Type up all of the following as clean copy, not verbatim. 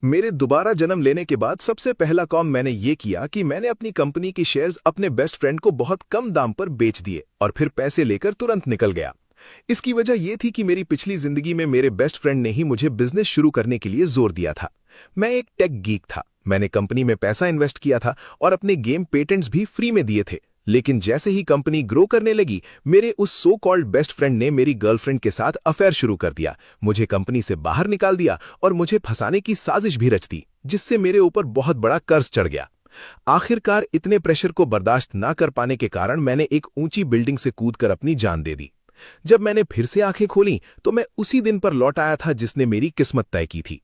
मेरे दोबारा जन्म लेने के बाद सबसे पहला काम मैंने ये किया कि मैंने अपनी कंपनी की शेयर्स अपने बेस्ट फ्रेंड को बहुत कम दाम पर बेच दिए और फिर पैसे लेकर तुरंत निकल गया। इसकी वजह यह थी कि मेरी पिछली जिंदगी में मेरे बेस्ट फ्रेंड ने ही मुझे बिजनेस शुरू करने के लिए जोर दिया था। मैं एक टेक गीक था, मैंने कंपनी में पैसा इन्वेस्ट किया था और अपने गेम पेटेंट्स भी फ्री में दिए थे। लेकिन जैसे ही कंपनी ग्रो करने लगी, मेरे उस सो कॉल्ड बेस्ट फ्रेंड ने मेरी गर्लफ्रेंड के साथ अफेयर शुरू कर दिया, मुझे कंपनी से बाहर निकाल दिया और मुझे फंसाने की साजिश भी रच दी, जिससे मेरे ऊपर बहुत बड़ा कर्ज चढ़ गया। आखिरकार इतने प्रेशर को बर्दाश्त ना कर पाने के कारण मैंने एक ऊंची बिल्डिंग से कूदकर अपनी जान दे दी। जब मैंने फिर से आंखें खोली तो मैं उसी दिन पर लौट आया था जिसने मेरी किस्मत तय की थी।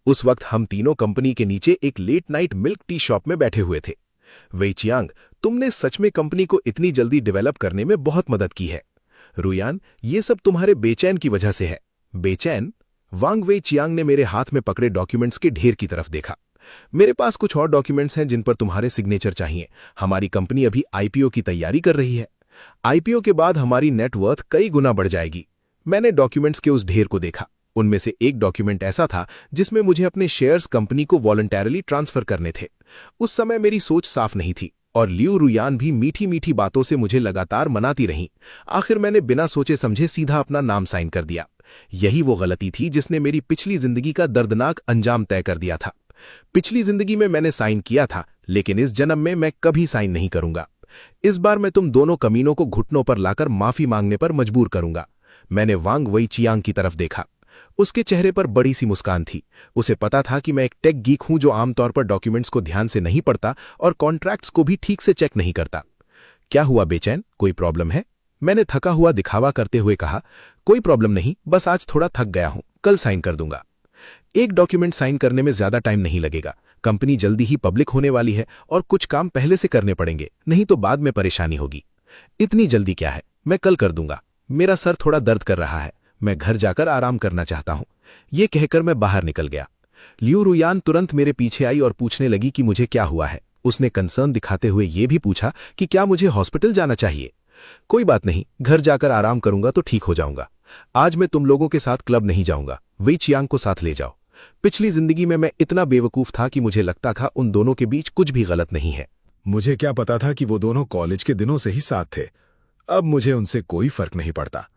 उस वक्त हम तीनों कंपनी के नीचे एक late night milk tea shop में बैठे हुए थे। वेई चियांग, तुमने सच में कंपनी को इतनी जल्दी डेवलप करने में बहुत मदद की है। रुयान, ये सब तुम्हारे बेचैन की वजह से है। बेचैन? वांग वेई चियांग ने मेरे हाथ में पकड़े डॉक्यूमेंट्स के ढेर की तरफ देखा। मेरे पास कुछ और डॉक्यूमेंट्स हैं जिन पर तुम्हारे सिग्नेचर चाहिए। हमारी कंपनी अभी आईपीओ की तैयारी कर रही है। आईपीओ के बाद हमारी नेटवर्थ कई गुना बढ़ जाएगी। मैंने डॉक्यूमेंट्स के उस ढेर को देखा। उनमें से एक डॉक्यूमेंट ऐसा था जिसमें मुझे अपने शेयर्स कंपनी को वॉलंटरली ट्रांसफर करने थे। उस समय मेरी सोच साफ नहीं थी और लियू रुयान भी मीठी मीठी बातों से मुझे लगातार मनाती रहीं। आखिर मैंने बिना सोचे समझे सीधा अपना नाम साइन कर दिया। यही वो गलती थी जिसने मेरी पिछली जिंदगी का दर्दनाक अंजाम तय कर दिया था। पिछली जिंदगी में मैंने साइन किया था, लेकिन इस जन्म में मैं कभी साइन नहीं करूंगा। इस बार मैं तुम दोनों कमीनों को घुटनों पर लाकर माफी मांगने पर मजबूर करूंगा। मैंने वांग वेई चियांग की तरफ देखा। उसके चेहरे पर बड़ी सी मुस्कान थी। उसे पता था कि मैं एक टेक गीक हूं जो आमतौर पर डॉक्यूमेंट्स को ध्यान से नहीं पढ़ता और कॉन्ट्रैक्ट्स को भी ठीक से चेक नहीं करता। क्या हुआ बेचैन, कोई प्रॉब्लम है? मैंने थका हुआ दिखावा करते हुए कहा। कोई प्रॉब्लम नहीं, बस आज थोड़ा थक गया हूं, कल साइन कर दूंगा। एक डॉक्यूमेंट साइन करने में ज्यादा टाइम नहीं लगेगा। कंपनी जल्दी ही पब्लिक होने वाली है और कुछ काम पहले से करने पड़ेंगे, नहीं तो बाद में परेशानी होगी। इतनी जल्दी क्या है, मैं कल कर दूंगा। मेरा सर थोड़ा दर्द कर रहा है, मैं घर जाकर आराम करना चाहता हूं। यह कहकर मैं बाहर निकल गया। लियू रुयान तुरंत मेरे पीछे आई और पूछने लगी कि मुझे क्या हुआ है। उसने कंसर्न दिखाते हुए यह भी पूछा कि क्या मुझे हॉस्पिटल जाना चाहिए। कोई बात नहीं, घर जाकर आराम करूंगा तो ठीक हो जाऊंगा। आज मैं तुम लोगों के साथ क्लब नहीं जाऊंगा, वेई चियांग को साथ ले जाओ। पिछली जिंदगी में मैं इतना बेवकूफ था कि मुझे लगता था उन दोनों के बीच कुछ भी गलत नहीं है। मुझे क्या पता था कि वो दोनों कॉलेज के दिनों से ही साथ थे। अब मुझे उनसे कोई फर्क नहीं पड़ता।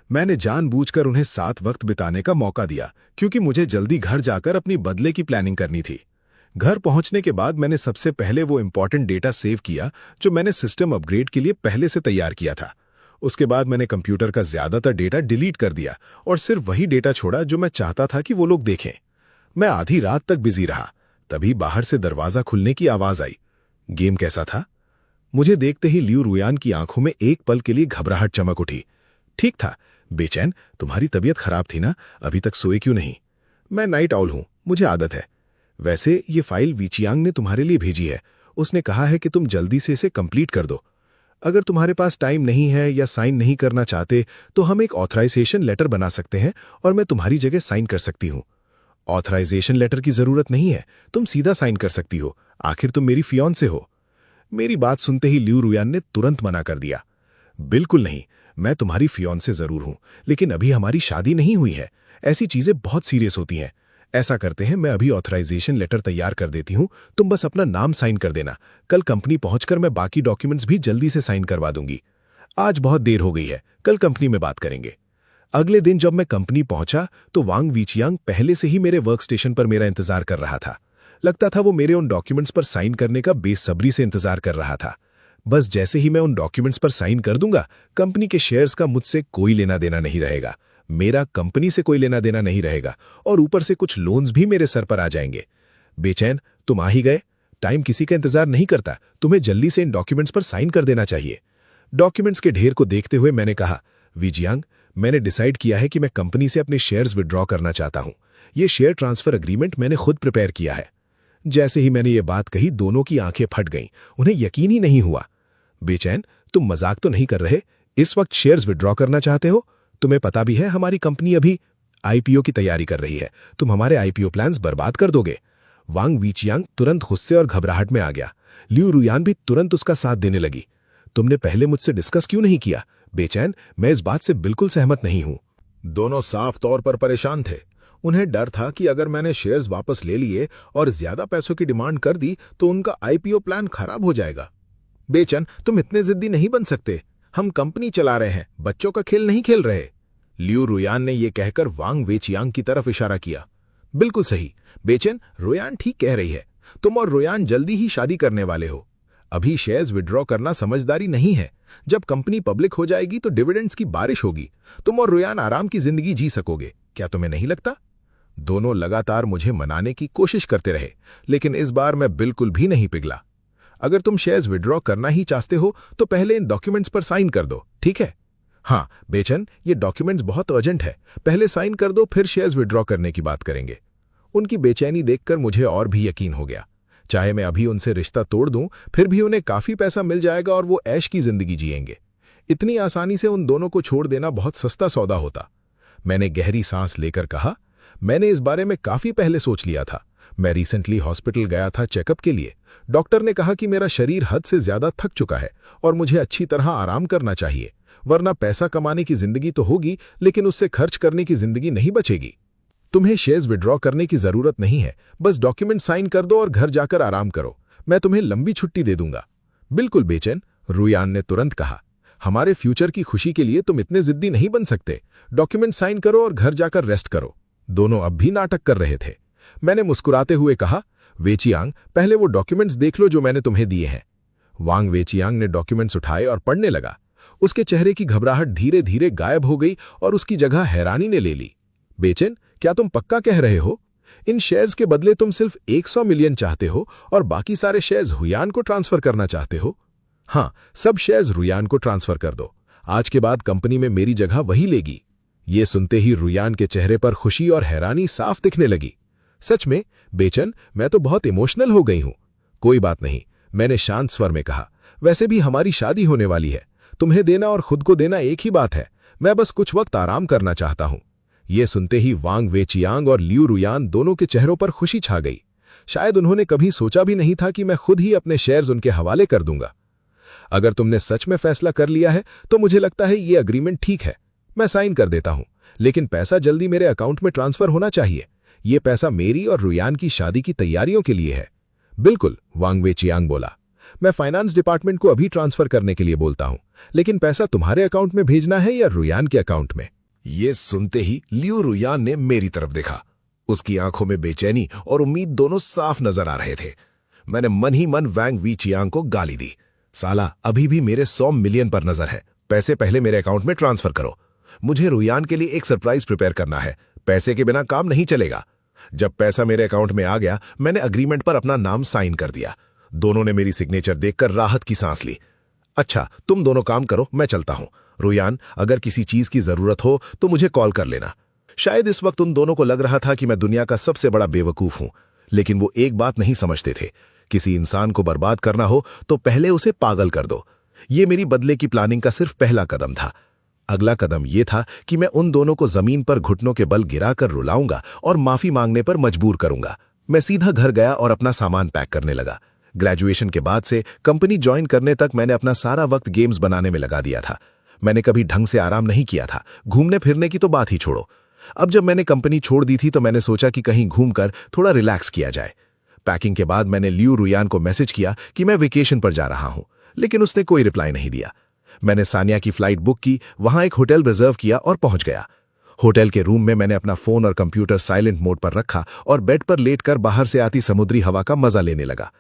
मैंने जानबूझकर उन्हें साथ वक्त बिताने का मौका दिया क्योंकि मुझे जल्दी घर जाकर अपनी बदले की प्लानिंग करनी थी। घर पहुंचने के बाद मैंने सबसे पहले वो इंपॉर्टेंट डेटा सेव किया जो मैंने सिस्टम अपग्रेड के लिए पहले से तैयार किया था। उसके बाद मैंने कंप्यूटर का ज्यादातर डेटा डिलीट कर दिया और सिर्फ वही डेटा छोड़ा जो मैं चाहता था कि वो लोग देखें। मैं आधी रात तक बिजी रहा, तभी बाहर से दरवाजा खुलने की आवाज आई। गेम कैसा था? मुझे देखते ही लियू रुयान की आंखों में एक पल के लिए घबराहट चमक उठी। ठीक था। बेचैन, तुम्हारी तबीयत खराब थी ना, अभी तक सोए क्यों नहीं? मैं नाइट आउल हूं, मुझे आदत है। वैसे ये फाइल वी चियांग ने तुम्हारे लिए भेजी है। उसने कहा है कि तुम जल्दी से इसे कंप्लीट कर दो। अगर तुम्हारे पास टाइम नहीं है या साइन नहीं करना चाहते तो हम एक ऑथराइजेशन लेटर बना सकते हैं और मैं तुम्हारी जगह साइन कर सकती हूं। ऑथराइजेशन लेटर की जरूरत नहीं है, तुम सीधा साइन कर सकती हो, आखिर तुम मेरी फियांसे हो। मेरी बात सुनते ही लियू रुयान ने तुरंत मना कर दिया। बिल्कुल नहीं, मैं तुम्हारी फियांसे जरूर हूं, लेकिन अभी हमारी शादी नहीं हुई है। ऐसी चीजें बहुत सीरियस होती हैं। ऐसा करते हैं, मैं अभी ऑथराइजेशन लेटर तैयार कर देती हूं, तुम बस अपना नाम साइन कर देना। कल कंपनी पहुंचकर मैं बाकी डॉक्यूमेंट्स भी जल्दी से साइन करवा दूंगी। आज बहुत देर हो गई है, कल कंपनी में बात करेंगे। अगले दिन जब मैं कंपनी पहुंचा तो वांग वी चियांग पहले से ही मेरे वर्क स्टेशन पर मेरा इंतजार कर रहा था। लगता था वो मेरे उन डॉक्यूमेंट्स पर साइन करने का बेसब्री से इंतजार कर रहा था। बस जैसे ही मैं उन डॉक्यूमेंट्स पर साइन कर दूंगा, कंपनी के शेयर्स का मुझसे कोई लेना देना नहीं रहेगा, मेरा कंपनी से कोई लेना देना नहीं रहेगा और ऊपर से कुछ लोन्स भी मेरे सर पर आ जाएंगे। बेचैन, तुम आ ही गए। टाइम किसी का इंतजार नहीं करता, तुम्हें जल्दी से इन डॉक्यूमेंट्स पर साइन कर देना चाहिए। डॉक्यूमेंट्स के ढेर को देखते हुए मैंने कहा, वी चियांग, मैंने डिसाइड किया है कि मैं कंपनी से अपने शेयर्स विड्रॉ करना चाहता हूं। यह शेयर ट्रांसफर एग्रीमेंट मैंने खुद प्रिपेयर किया है। जैसे ही मैंने ये बात कही, दोनों की आंखें फट गईं। उन्हें यकीन ही नहीं हुआ। बेचैन, तुम मजाक तो नहीं कर रहे? इस वक्त शेयर्स विड्रॉ करना चाहते हो? तुम्हें पता भी है हमारी कंपनी अभी आईपीओ की तैयारी कर रही है। तुम हमारे आईपीओ प्लान्स बर्बाद कर दोगे। वांग वी चियांग तुरंत गुस्से और घबराहट में आ गया। लियू रुयान भी तुरंत उसका साथ देने लगी। तुमने पहले मुझसे डिस्कस क्यों नहीं किया? बेचैन, मैं इस बात से बिल्कुल सहमत नहीं हूं। दोनों साफ तौर पर परेशान थे। उन्हें डर था कि अगर मैंने शेयर्स वापस ले लिए और ज्यादा पैसों की डिमांड कर दी तो उनका आईपीओ प्लान खराब हो जाएगा। बेचन, तुम इतने जिद्दी नहीं बन सकते। हम कंपनी चला रहे हैं, बच्चों का खेल नहीं खेल रहे। लियू रुयान ने यह कहकर वांग वेचियांग की तरफ इशारा किया। बिल्कुल सही बेचन, रुयान ठीक कह रही है। तुम और रुयान जल्दी ही शादी करने वाले हो। अभी शेयर्स विड्रॉ करना समझदारी नहीं है। जब कंपनी पब्लिक हो जाएगी तो डिविडेंड्स की बारिश होगी। तुम और रुयान आराम की जिंदगी जी सकोगे, क्या तुम्हें नहीं लगता? दोनों लगातार मुझे मनाने की कोशिश करते रहे, लेकिन इस बार मैं बिल्कुल भी नहीं पिघला। अगर तुम शेयर्स विड्रॉ करना ही चाहते हो तो पहले इन डॉक्यूमेंट्स पर साइन कर दो, ठीक है? हाँ बेचन, ये डॉक्यूमेंट्स बहुत अर्जेंट है। पहले साइन कर दो, फिर शेयर्स विड्रॉ करने की बात करेंगे। उनकी बेचैनी देखकर मुझे और भी यकीन हो गया। चाहे मैं अभी उनसे रिश्ता तोड़ दूं, फिर भी उन्हें काफी पैसा मिल जाएगा और वो ऐश की जिंदगी जिएंगे। इतनी आसानी से उन दोनों को छोड़ देना बहुत सस्ता सौदा होता। मैंने गहरी सांस लेकर कहा, मैंने इस बारे में काफी पहले सोच लिया था। मैं रिसेंटली हॉस्पिटल गया था चेकअप के लिए। डॉक्टर ने कहा कि मेरा शरीर हद से ज्यादा थक चुका है और मुझे अच्छी तरह आराम करना चाहिए, वरना पैसा कमाने की जिंदगी तो होगी लेकिन उससे खर्च करने की जिंदगी नहीं बचेगी। तुम्हें शेयर्स विड्रॉ करने की जरूरत नहीं है, बस डॉक्यूमेंट साइन कर दो और घर जाकर आराम करो। मैं तुम्हें लंबी छुट्टी दे दूंगा। बिल्कुल बेचैन, रुयान ने तुरंत कहा। हमारे फ्यूचर की खुशी के लिए तुम इतने जिद्दी नहीं बन सकते। डॉक्यूमेंट साइन करो और घर जाकर रेस्ट करो। दोनों अब भी नाटक कर रहे थे। मैंने मुस्कुराते हुए कहा, वेचियांग, पहले वो डॉक्यूमेंट्स देख लो जो मैंने तुम्हें दिए हैं। वांग वेचियांग ने डॉक्यूमेंट्स उठाए और पढ़ने लगा। उसके चेहरे की घबराहट धीरे धीरे गायब हो गई और उसकी जगह हैरानी ने ले ली। बेचैन, क्या तुम पक्का कह रहे हो? इन शेयर्स के बदले तुम सिर्फ 100 मिलियन चाहते हो और बाकी सारे शेयर्स रुयान को ट्रांसफर करना चाहते हो? हाँ, सब शेयर्स रुयान को ट्रांसफर कर दो। आज के बाद कंपनी में मेरी जगह वही लेगी। ये सुनते ही रुयान के चेहरे पर खुशी और हैरानी साफ दिखने लगी। सच में बेचन, मैं तो बहुत इमोशनल हो गई हूं। कोई बात नहीं, मैंने शांत स्वर में कहा। वैसे भी हमारी शादी होने वाली है। तुम्हें देना और खुद को देना एक ही बात है। मैं बस कुछ वक्त आराम करना चाहता हूं। ये सुनते ही वांग वेचियांग और लियू रुयान दोनों के चेहरों पर खुशी छा गई। शायद उन्होंने कभी सोचा भी नहीं था कि मैं खुद ही अपने शेयर्स उनके हवाले कर दूंगा। अगर तुमने सच में फैसला कर लिया है तो मुझे लगता है ये अग्रीमेंट ठीक है। मैं साइन कर देता हूं, लेकिन पैसा जल्दी मेरे अकाउंट में ट्रांसफर होना चाहिए। ये पैसा मेरी और रुयान की शादी की तैयारियों के लिए है। बिल्कुल, वांग वेचियांग बोला। मैं फाइनेंस डिपार्टमेंट को अभी ट्रांसफर करने के लिए बोलता हूं, लेकिन पैसा तुम्हारे अकाउंट में भेजना है या रुयान के अकाउंट में? ये सुनते ही लियू रुयान ने मेरी तरफ देखा। उसकी आंखों में बेचैनी और उम्मीद दोनों साफ नजर आ रहे थे। मैंने मन ही मन वांग वेचियांग को गाली दी। साला, अभी भी मेरे 100 मिलियन पर नजर है। पैसे पहले मेरे अकाउंट में ट्रांसफर करो। मुझे रुयान के लिए एक सरप्राइज प्रिपेयर करना है। पैसे के बिना काम नहीं चलेगा। जब पैसा मेरे अकाउंट में आ गया, मैंने अग्रीमेंट पर अपना नाम साइन कर दिया। दोनों ने मेरी सिग्नेचर देखकर राहत की सांस ली। अच्छा, तुम दोनों काम करो, मैं चलता हूं। रुयान, अगर किसी चीज की जरूरत हो तो मुझे कॉल कर लेना। शायद इस वक्त उन दोनों को लग रहा था कि मैं दुनिया का सबसे बड़ा बेवकूफ हूं, लेकिन वो एक बात नहीं समझते थे। किसी इंसान को बर्बाद करना हो तो पहले उसे पागल कर दो। ये मेरी बदले की प्लानिंग का सिर्फ पहला कदम था। अगला कदम यह था कि मैं उन दोनों को जमीन पर घुटनों के बल गिराकर रुलाऊंगा और माफी मांगने पर मजबूर करूंगा। मैं सीधा घर गया और अपना सामान पैक करने लगा। ग्रेजुएशन के बाद से कंपनी ज्वाइन करने तक मैंने अपना सारा वक्त गेम्स बनाने में लगा दिया था। मैंने कभी ढंग से आराम नहीं किया था। घूमने फिरने की तो बात ही छोड़ो। अब जब मैंने कंपनी छोड़ दी थी तो मैंने सोचा कि कहीं घूमकर थोड़ा रिलैक्स किया जाए। पैकिंग के बाद मैंने लियू रुयान को मैसेज किया कि मैं वेकेशन पर जा रहा हूं, लेकिन उसने कोई रिप्लाई नहीं दिया। मैंने सानिया की फ्लाइट बुक की, वहां एक होटल रिजर्व किया और पहुंच गया। होटल के रूम में मैंने अपना फोन और कंप्यूटर साइलेंट मोड पर रखा और बेड पर लेटकर बाहर से आती समुद्री हवा का मजा लेने लगा।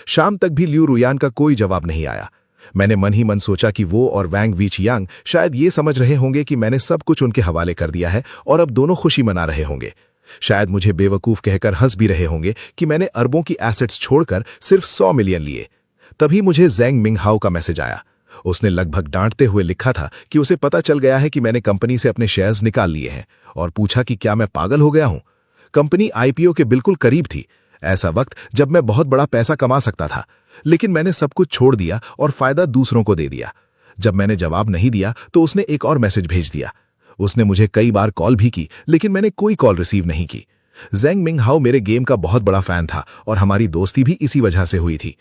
शाम तक भी लियू रुयान का कोई जवाब नहीं आया। मैंने मन ही मन सोचा कि वो और वांग वेचियांग शायद ये समझ रहे होंगे कि मैंने सब कुछ उनके हवाले कर दिया है और अब दोनों खुशी मना रहे होंगे। शायद मुझे बेवकूफ कहकर हंस भी रहे होंगे कि मैंने अरबों की एसेट्स छोड़कर सिर्फ 100 मिलियन लिए। तभी मुझे ज़ेंग मिंगहाओ का मैसेज आया। उसने लगभग डांटते हुए लिखा था कि उसे पता चल गया है कि मैंने कंपनी से अपने शेयर्स निकाल लिए हैं, और पूछा कि क्या मैं पागल हो गया हूं। कंपनी आईपीओ के बिल्कुल करीब थी, ऐसा वक्त जब मैं बहुत बड़ा पैसा कमा सकता था, लेकिन मैंने सब कुछ छोड़ दिया और फायदा दूसरों को दे दिया। जब मैंने जवाब नहीं दिया तो उसने एक और मैसेज भेज दिया। उसने मुझे कई बार कॉल भी की, लेकिन मैंने कोई कॉल रिसीव नहीं की। ज़ेंग मिंगहाओ मेरे गेम का बहुत बड़ा फैन था और हमारी दोस्ती भी इसी वजह से हुई थी।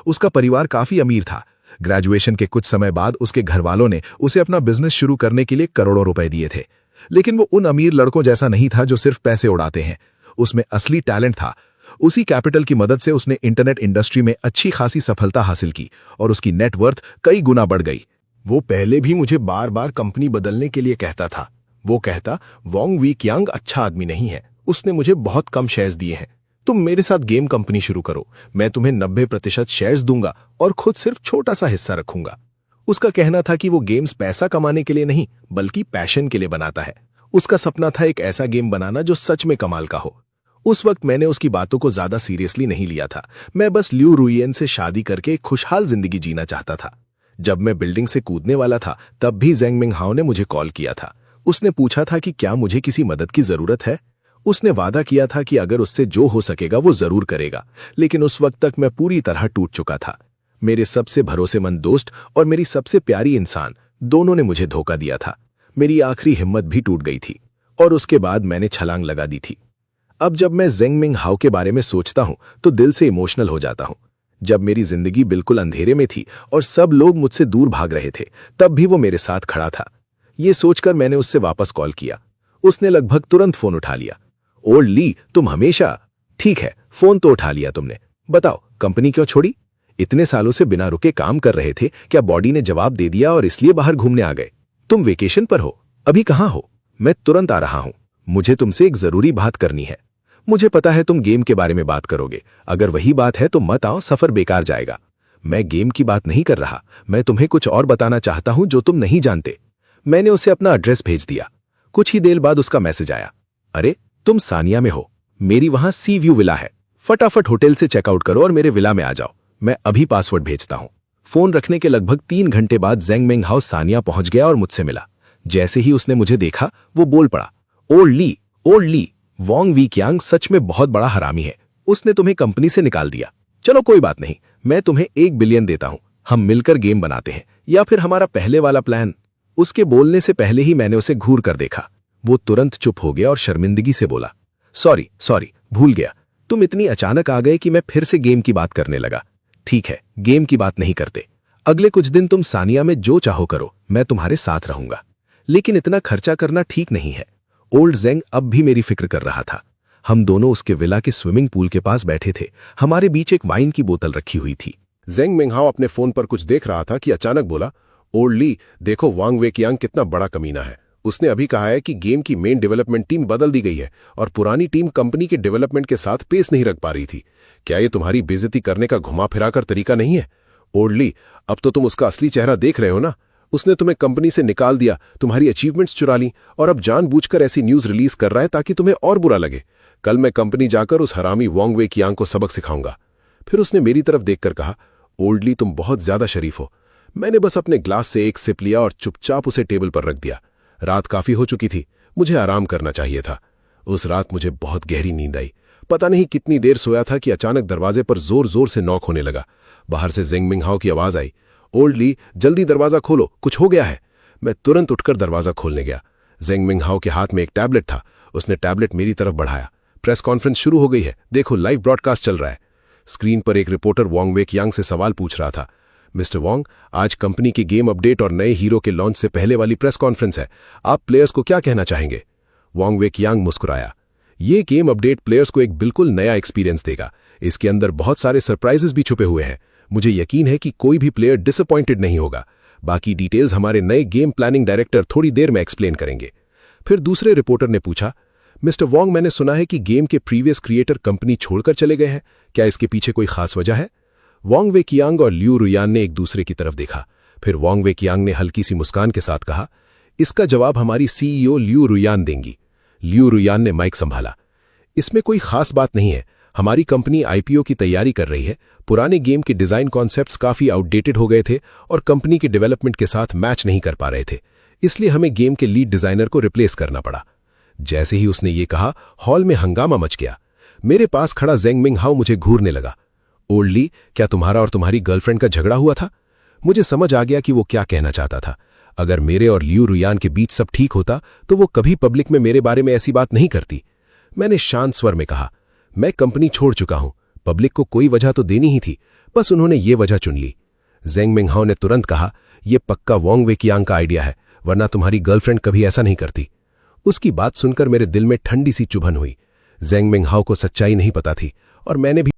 उसका परिवार काफी अमीर था। ग्रेजुएशन के कुछ समय बाद उसके घर वालों ने उसे अपना बिजनेस शुरू करने के लिए करोड़ों रुपए दिए थे। लेकिन वो उन अमीर लड़कों जैसा नहीं था जो सिर्फ पैसे उड़ाते हैं। उसमें असली टैलेंट था। उसी कैपिटल की मदद से उसने इंटरनेट इंडस्ट्री में अच्छी खासी सफलता हासिल की और उसकी नेटवर्थ कई गुना बढ़ गई। वो पहले भी मुझे बार बार कंपनी बदलने के लिए कहता था। वो कहता, वोंग वी कियांग अच्छा आदमी नहीं है, उसने मुझे बहुत कम शेयर्स दिए हैं। तुम मेरे साथ गेम कंपनी शुरू करो, मैं तुम्हें 90% शेयर्स दूंगा और खुद सिर्फ छोटा सा हिस्सा रखूंगा। उसका कहना था कि वो गेम्स पैसा कमाने के लिए नहीं बल्कि पैशन के लिए बनाता है। उसका सपना था एक ऐसा गेम बनाना जो सच में कमाल का हो। उस वक्त मैंने उसकी बातों को ज्यादा सीरियसली नहीं लिया था। मैं बस लियू रुयन से शादी करके एक खुशहाल जिंदगी जीना चाहता था। जब मैं बिल्डिंग से कूदने वाला था तब भी ज़ेंग मिंगहाओ ने मुझे कॉल किया था। उसने पूछा था कि क्या मुझे किसी मदद की जरूरत है। उसने वादा किया था कि अगर उससे जो हो सकेगा वो जरूर करेगा, लेकिन उस वक्त तक मैं पूरी तरह टूट चुका था। मेरे सबसे भरोसेमंद दोस्त और मेरी सबसे प्यारी इंसान दोनों ने मुझे धोखा दिया था। मेरी आखिरी हिम्मत भी टूट गई थी और उसके बाद मैंने छलांग लगा दी थी। अब जब मैं ज़ेंग मिंगहाओ के बारे में सोचता हूं तो दिल से इमोशनल हो जाता हूं। जब मेरी जिंदगी बिल्कुल अंधेरे में थी और सब लोग मुझसे दूर भाग रहे थे, तब भी वो मेरे साथ खड़ा था। ये सोचकर मैंने उससे वापस कॉल किया। उसने लगभग तुरंत फोन उठा लिया। ओल्ड ली, तुम हमेशा ठीक है, फोन तो उठा लिया तुमने। बताओ, कंपनी क्यों छोड़ी? इतने सालों से बिना रुके काम कर रहे थे, क्या बॉडी ने जवाब दे दिया और इसलिए बाहर घूमने आ गए? तुम वेकेशन पर हो? अभी कहाँ हो? मैं तुरंत आ रहा हूं। मुझे तुमसे एक जरूरी बात करनी है। मुझे पता है तुम गेम के बारे में बात करोगे। अगर वही बात है तो मत आओ, सफर बेकार जाएगा। मैं गेम की बात नहीं कर रहा, मैं तुम्हें कुछ और बताना चाहता हूं जो तुम नहीं जानते। मैंने उसे अपना एड्रेस भेज दिया। कुछ ही देर बाद उसका मैसेज आया। अरे, तुम सानिया में हो, मेरी वहां सी व्यू विला है। फटाफट होटल से चेकआउट करो और मेरे विला में आ जाओ। मैं अभी पासवर्ड भेजता हूं। फोन रखने के लगभग 3 घंटे बाद ज़ेंग मिंगहाओ सानिया पहुंच गया और मुझसे मिला। जैसे ही उसने मुझे देखा वो बोल पड़ा, old Lee, Wong Wei Qiang सच में बहुत बड़ा हरामी है। उसने तुम्हें कंपनी से निकाल दिया। चलो कोई बात नहीं, मैं तुम्हें 1 बिलियन देता हूं। हम मिलकर गेम बनाते हैं, या फिर हमारा पहले वाला प्लान। उसके बोलने से पहले ही मैंने उसे घूर कर देखा। वो तुरंत चुप हो गया और शर्मिंदगी से बोला, सॉरी, भूल गया। तुम इतनी अचानक आ गए कि मैं फिर से गेम की बात करने लगा। ठीक है, गेम की बात नहीं करते। अगले कुछ दिन तुम सानिया में जो चाहो करो, मैं तुम्हारे साथ रहूंगा। लेकिन इतना खर्चा करना ठीक नहीं है। ओल्ड ज़ेंग अब भी मेरी फिक्र कर रहा था। हम दोनों उसके विला के स्विमिंग पूल के पास बैठे थे। हमारे बीच एक वाइन की बोतल रखी हुई थी। ज़ेंग मिंगहाओ अपने फोन पर कुछ देख रहा था कि अचानक बोला, ओल्ड ली, देखो वांग वे कियांग कितना बड़ा कमीना है। उसने अभी कहा है कि गेम की मेन डेवलपमेंट टीम बदल दी गई है और पुरानी टीम कंपनी के डेवलपमेंट के साथ पेस नहीं रख पा रही थी। क्या ये तुम्हारी बेइज्जती करने का घुमा फिराकर तरीका नहीं है? ओल्ड ली, अब तो तुम उसका असली चेहरा देख रहे हो ना। उसने तुम्हें कंपनी से निकाल दिया, तुम्हारी अचीवमेंट्स चुरा ली और अब जानबूझकर ऐसी न्यूज रिलीज कर रहा है ताकि तुम्हें और बुरा लगे। कल मैं कंपनी जाकर उस हरामी वोंग वे कियांग को सबक सिखाऊंगा। फिर उसने मेरी तरफ देखकर कहा, ओल्ड ली, तुम बहुत ज्यादा शरीफ हो। मैंने बस अपने ग्लास से एक सिप लिया और चुपचाप उसे टेबल पर रख दिया। रात काफी हो चुकी थी, मुझे आराम करना चाहिए था। उस रात मुझे बहुत गहरी नींद आई। पता नहीं कितनी देर सोया था कि अचानक दरवाजे पर जोर जोर से नॉक होने लगा। बाहर से ज़ेंग मिंगहाओ की आवाज आई, ओल्ड ली, जल्दी दरवाजा खोलो, कुछ हो गया है। मैं तुरंत उठकर दरवाजा खोलने गया। ज़ेंग मिंगहाओ के हाथ में एक टैबलेट था। उसने टैबलेट मेरी तरफ बढ़ाया। प्रेस कॉन्फ्रेंस शुरू हो गई है, देखो लाइव ब्रॉडकास्ट चल रहा है। स्क्रीन पर एक रिपोर्टर वोंग वे कियांग से सवाल पूछ रहा था। मिस्टर वोंग, आज कंपनी के गेम अपडेट और नए हीरो के लॉन्च से पहले वाली प्रेस कॉन्फ्रेंस है। आप प्लेयर्स को क्या कहना चाहेंगे? वोंग वे कियांग मुस्कुराया। ये गेम अपडेट प्लेयर्स को एक बिल्कुल नया एक्सपीरियंस देगा। इसके अंदर बहुत सारे सरप्राइजेस भी छुपे हुए हैं। मुझे यकीन है कि कोई भी प्लेयर डिसअपॉइंटेड नहीं होगा। बाकी डिटेल्स हमारे नए गेम प्लानिंग डायरेक्टर थोड़ी देर में एक्सप्लेन करेंगे। फिर दूसरे रिपोर्टर ने पूछा, मिस्टर वोंग, मैंने सुना है कि गेम के प्रीवियस क्रिएटर कंपनी छोड़कर चले गए हैं, क्या इसके पीछे कोई खास वजह है? वोंग वे कियांग और लियू रुयान ने एक दूसरे की तरफ देखा। फिर वोंग वे कियांग ने हल्की सी मुस्कान के साथ कहा, इसका जवाब हमारी सीईओ लियू रुयान देंगी। लियू रुयान ने माइक संभाला। इसमें कोई खास बात नहीं है। हमारी कंपनी आईपीओ की तैयारी कर रही है। पुराने गेम के डिजाइन कॉन्सेप्ट्स काफी आउटडेटेड हो गए थे और कंपनी के डेवलपमेंट के साथ मैच नहीं कर पा रहे थे, इसलिए हमें गेम के लीड डिजाइनर को रिप्लेस करना पड़ा। जैसे ही उसने ये कहा, हॉल में हंगामा मच गया। मेरे पास खड़ा ज़ेंग मिंगहाओ मुझे घूरने लगा। ओल्ड ली, क्या तुम्हारा और तुम्हारी गर्लफ्रेंड का झगड़ा हुआ था? मुझे समझ आ गया कि वो क्या कहना चाहता था। अगर मेरे और लियू रुयान के बीच सब ठीक होता तो वो कभी पब्लिक में मेरे बारे में ऐसी बात नहीं करती। मैंने शांत स्वर में कहा, मैं कंपनी छोड़ चुका हूं। पब्लिक को कोई वजह तो देनी ही थी, बस उन्होंने ये वजह चुन ली। ज़ेंग मिंगहाओ ने तुरंत कहा, यह पक्का वोंग वे कियांग का आइडिया है, वरना तुम्हारी गर्लफ्रेंड कभी ऐसा नहीं करती। उसकी बात सुनकर मेरे दिल में ठंडी सी चुभन हुई। ज़ेंग मिंगहाओ को सच्चाई नहीं पता थी और मैंने भी